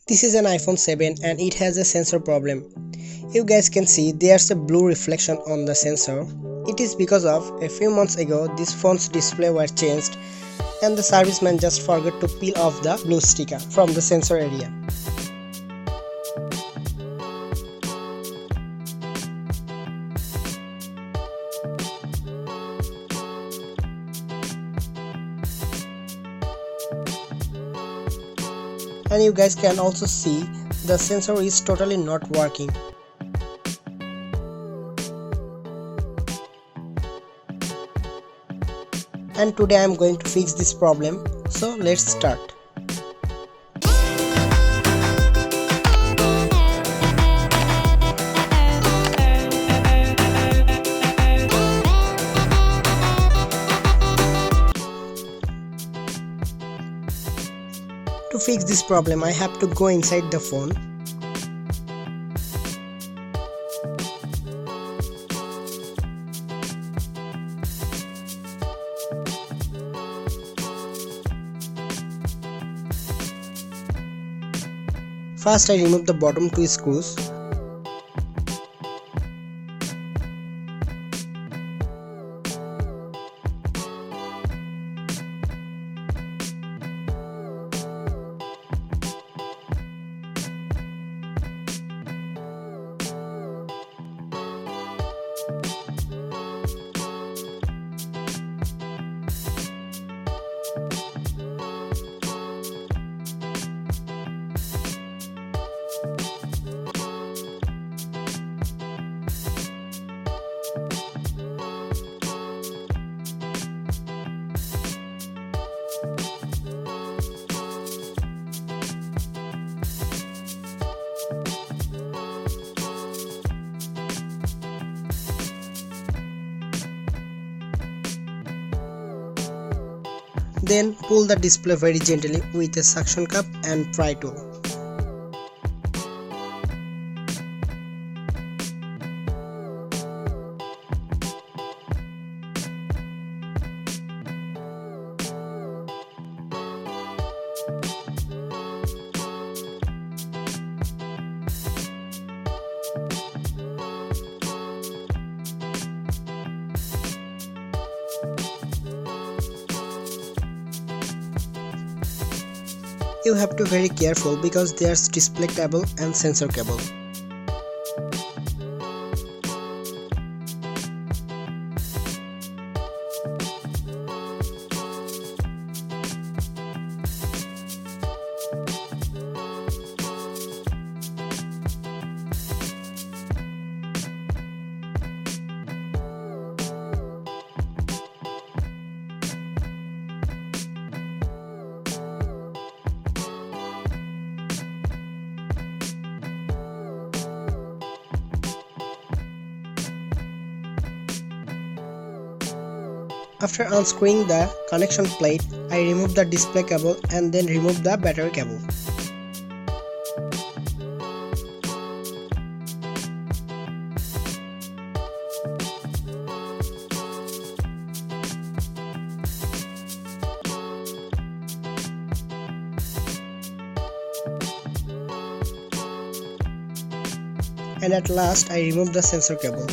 This is an iPhone 7 and it has a sensor problem. You guys can see there's a blue reflection on the sensor. It is because of a few months ago this phone's display were changed and the serviceman just forgot to peel off the blue sticker from the sensor area. And you guys can also see the sensor is totally not working. And today I am going to fix this problem, so let's start. To fix this problem, I have to go inside the phone. First, I remove the bottom two screws. Then pull the display very gently with a suction cup and pry tool. You have to be very careful because there's display cable and sensor cable. After unscrewing the connection plate, I remove the display cable and then remove the battery cable. And at last, I remove the sensor cable.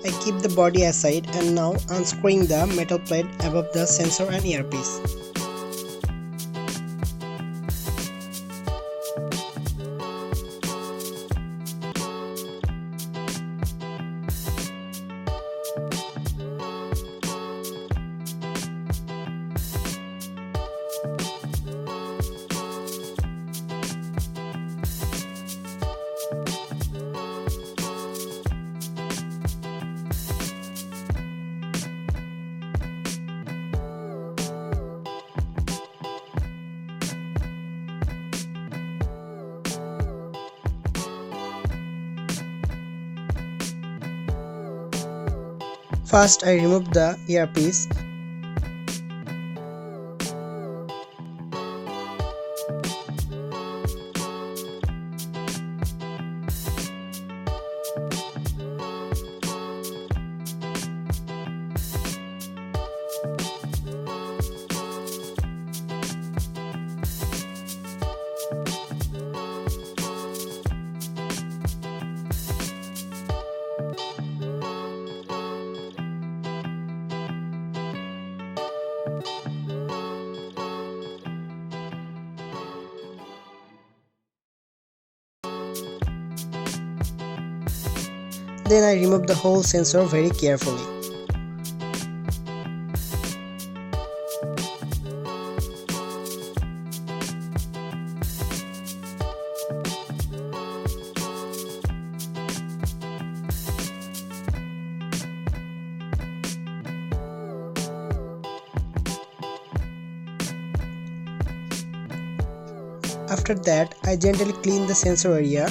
I keep the body aside and now unscrewing the metal plate above the sensor and earpiece. First, I removed the earpiece. Then I removed the whole sensor very carefully. After that, I gently clean the sensor area.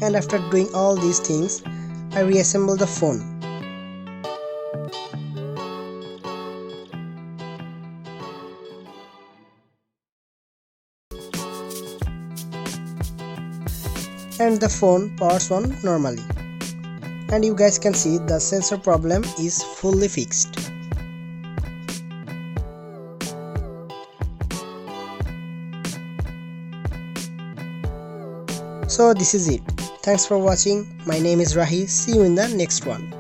And after doing all these things, I reassemble the phone. And the phone powers on normally. And you guys can see the sensor problem is fully fixed. So this is it. Thanks for watching. My name is Rahi. See you in the next one.